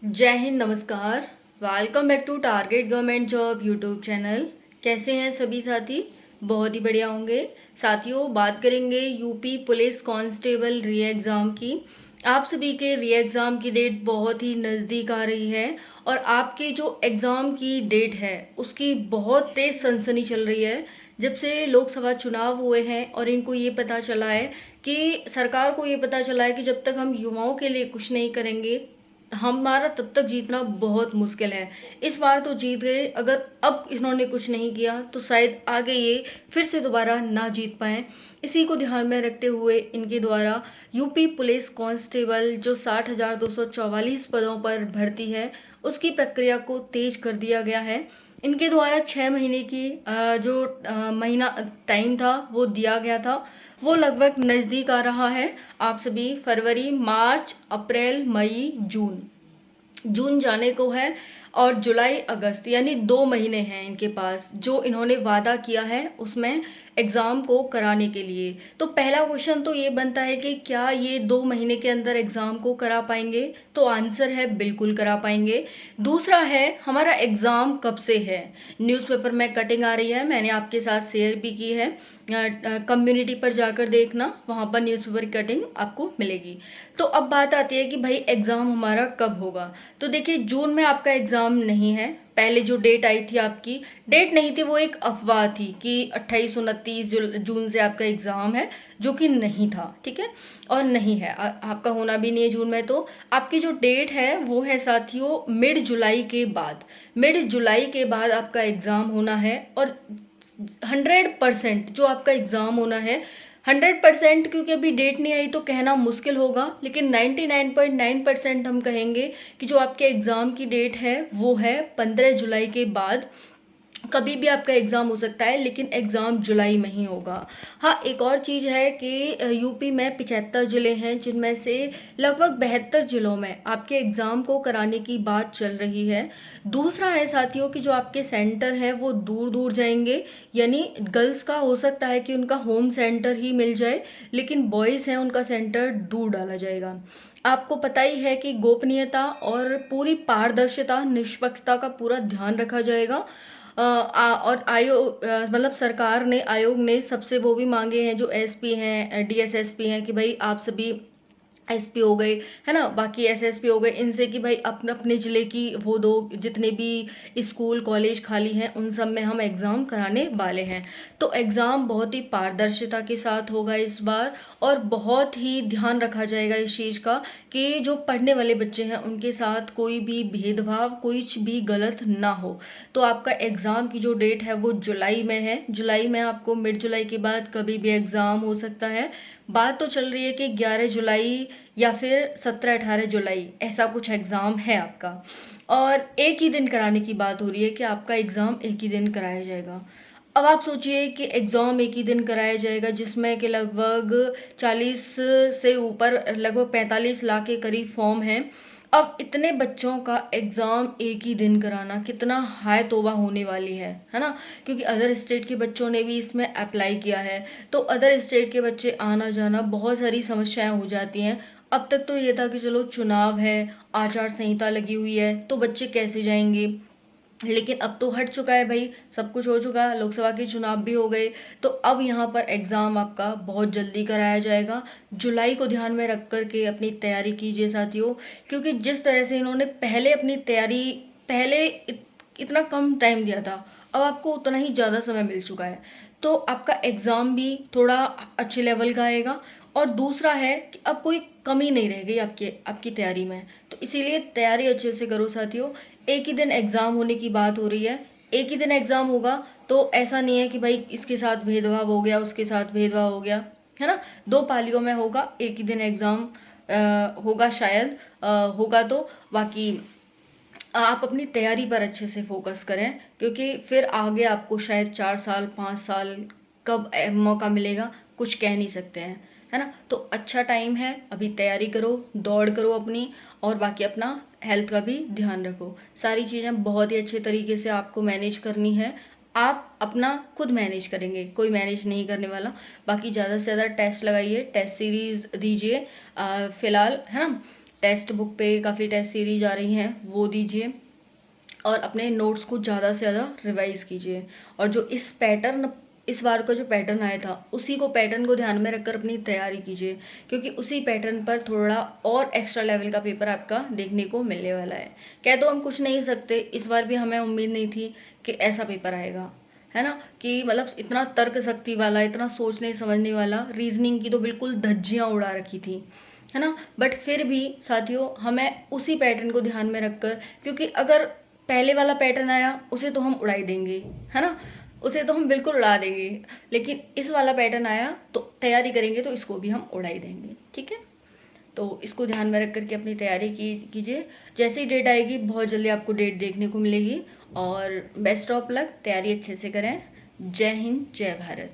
जय हिंद, नमस्कार। Welcome back to target government job YouTube channel. कैसे हैं सभी साथी? बहुत ही बढ़िया होंगे। साथियों, बात करेंगे यूपी पुलिस कांस्टेबल री एग्ज़ाम की। आप सभी के री एग्ज़ाम की डेट बहुत ही नज़दीक आ रही है और आपके जो एग्ज़ाम की डेट है उसकी बहुत तेज़ सनसनी चल रही है। जब से लोकसभा चुनाव हुए हैं और इनको ये पता चला है कि सरकार को ये पता चला है कि जब तक हम युवाओं के लिए कुछ नहीं करेंगे हमारा तब तक जीतना बहुत मुश्किल है। इस बार तो जीत गए, अगर अब इन्होंने कुछ नहीं किया तो शायद आगे ये फिर से दोबारा ना जीत पाएँ। इसी को ध्यान में रखते हुए इनके द्वारा यूपी पुलिस कांस्टेबल जो 60,244 पदों पर भर्ती है उसकी प्रक्रिया को तेज कर दिया गया है। इनके द्वारा 6 महीने की जो महीना टाइम था वो दिया गया था, वो लगभग नज़दीक आ रहा है। आप सभी फरवरी, मार्च, अप्रैल, मई, जून जून जाने को है और जुलाई अगस्त यानी 2 महीने हैं इनके पास जो इन्होंने वादा किया है उसमें एग्ज़ाम को कराने के लिए। तो पहला क्वेश्चन तो ये बनता है कि क्या ये 2 महीने के अंदर एग्ज़ाम को करा पाएंगे? तो आंसर है बिल्कुल करा पाएंगे। दूसरा है हमारा एग्ज़ाम कब से है? न्यूज़पेपर में कटिंग आ रही है, मैंने आपके साथ शेयर भी की है। कम्युनिटी पर जाकर देखना, वहाँ पर न्यूज़पेपर कटिंग आपको मिलेगी। तो अब बात आती है कि भाई एग्ज़ाम हमारा कब होगा? तो देखिए, जून में आपका एग्ज़ाम नहीं है। पहले जो डेट आई थी, आपकी डेट नहीं थी, वो एक अफवाह थी कि 28-29 जून से आपका एग्ज़ाम है, जो कि नहीं था। ठीक है, और नहीं है, आपका होना भी नहीं है जून में। तो आपकी जो डेट है वो है साथियों मिड जुलाई के बाद। मिड जुलाई के बाद आपका एग्ज़ाम होना है और 100% जो आपका एग्ज़ाम होना है 100%, क्योंकि अभी डेट नहीं आई तो कहना मुश्किल होगा, लेकिन 99.9% हम कहेंगे कि जो आपके एग्ज़ाम की डेट है वो है 15 जुलाई के बाद। कभी भी आपका एग्ज़ाम हो सकता है, लेकिन एग्ज़ाम जुलाई में ही होगा। हाँ, एक और चीज़ है कि यूपी में 75 ज़िले हैं, जिनमें से लगभग 72 ज़िलों में आपके एग्ज़ाम को कराने की बात चल रही है। दूसरा है साथियों कि जो आपके सेंटर हैं वो दूर दूर जाएंगे, यानी गर्ल्स का हो सकता है कि उनका होम सेंटर ही मिल जाए, लेकिन बॉयज़ हैं उनका सेंटर दूर डाला जाएगा। आपको पता ही है कि गोपनीयता और पूरी पारदर्शिता, निष्पक्षता का पूरा ध्यान रखा जाएगा। और मतलब सरकार ने, आयोग ने सबसे वो भी मांगे हैं जो एसपी हैं, डीएसएसपी हैं, कि भाई आप सभी एसपी हो गए, है ना, बाकी एसएसपी हो गए, इनसे कि भाई अपने अपने ज़िले की वो दो, जितने भी स्कूल कॉलेज खाली हैं उन सब में हम एग्ज़ाम कराने वाले हैं। तो एग्ज़ाम बहुत ही पारदर्शिता के साथ होगा इस बार, और बहुत ही ध्यान रखा जाएगा इस चीज़ का कि जो पढ़ने वाले बच्चे हैं उनके साथ कोई भी भेदभाव, कुछ भी गलत ना हो। तो आपका एग्ज़ाम की जो डेट है वो जुलाई में है। जुलाई में आपको मिड जुलाई के बाद कभी भी एग्ज़ाम हो सकता है। बात तो चल रही है कि 11 जुलाई या फिर 17-18 जुलाई ऐसा कुछ एग्ज़ाम है आपका, और एक ही दिन कराने की बात हो रही है कि आपका एग्ज़ाम एक ही दिन कराया जाएगा। अब आप सोचिए कि एग्ज़ाम एक ही दिन कराया जाएगा जिसमें कि लगभग 40 से ऊपर, लगभग 45 लाख के करीब फॉर्म हैं। अब इतने बच्चों का एग्ज़ाम एक ही दिन कराना कितना हाय तौबा होने वाली है ना? क्योंकि अदर स्टेट के बच्चों ने भी इसमें अप्लाई किया है, तो अदर स्टेट के बच्चे आना जाना बहुत सारी समस्याएं हो जाती हैं। अब तक तो ये था कि चलो चुनाव है, आचार संहिता लगी हुई है, तो बच्चे कैसे जाएंगे, लेकिन अब तो हट चुका है भाई, सब कुछ हो चुका है, लोकसभा के चुनाव भी हो गए। तो अब यहाँ पर एग्ज़ाम आपका बहुत जल्दी कराया जाएगा। जुलाई को ध्यान में रख कर के अपनी तैयारी कीजिए साथियों, क्योंकि जिस तरह से इन्होंने पहले अपनी तैयारी, पहले इतना कम टाइम दिया था, अब आपको उतना ही ज़्यादा समय मिल चुका है। तो आपका एग्ज़ाम भी थोड़ा अच्छे लेवल का आएगा, और दूसरा है कि अब कोई कमी नहीं रह गई आपकी तैयारी में। तो इसीलिए तैयारी अच्छे से करो साथियों। एक ही दिन एग्ज़ाम होने की बात हो रही है, एक ही दिन एग्ज़ाम होगा, तो ऐसा नहीं है कि भाई इसके साथ भेदभाव हो गया, उसके साथ भेदभाव हो गया, है ना? 2 पालियों में होगा, एक ही दिन एग्ज़ाम होगा शायद, होगा तो। बाकी आप अपनी तैयारी पर अच्छे से फोकस करें, क्योंकि फिर आगे आपको शायद 4 साल 5 साल कब मौका मिलेगा कुछ कह नहीं सकते हैं, है ना? तो अच्छा टाइम है, अभी तैयारी करो, दौड़ करो अपनी, और बाकी अपना हेल्थ का भी ध्यान रखो। सारी चीज़ें बहुत ही अच्छे तरीके से आपको मैनेज करनी है। आप अपना खुद मैनेज करेंगे, कोई मैनेज नहीं करने वाला। बाकी ज़्यादा से ज़्यादा टेस्ट लगाइए, टेस्ट सीरीज़ दीजिए फ़िलहाल, है ना? टेक्स्ट बुक पे काफ़ी टेस्ट सीरीज आ रही हैं, वो दीजिए और अपने नोट्स को ज़्यादा से ज़्यादा रिवाइज़ कीजिए। और जो इस बार का जो पैटर्न आया था, उसी को पैटर्न को ध्यान में रखकर अपनी तैयारी कीजिए, क्योंकि उसी पैटर्न पर थोड़ा और एक्स्ट्रा लेवल का पेपर आपका देखने को मिलने वाला है। कह तो हम कुछ नहीं सकते, इस बार भी हमें उम्मीद नहीं थी कि ऐसा पेपर आएगा, है ना, कि मतलब इतना तर्क शक्ति वाला, इतना सोचने समझने वाला, रीजनिंग की तो बिल्कुल धज्जियाँ उड़ा रखी थी, है ना। बट फिर भी साथियों, हमें उसी पैटर्न को ध्यान में रखकर, क्योंकि अगर पहले वाला पैटर्न आया उसे तो हम उड़ाई देंगे, है ना, उसे तो हम बिल्कुल उड़ा देंगे, लेकिन इस वाला पैटर्न आया तो तैयारी करेंगे तो इसको भी हम उड़ाई देंगे, ठीक है। तो इसको ध्यान में रख करके अपनी तैयारी कीजिए। जैसे ही डेट आएगी, बहुत जल्दी आपको डेट देखने को मिलेगी। और बेस्ट ऑफ लक, तैयारी अच्छे से करें। जय हिंद, जय भारत।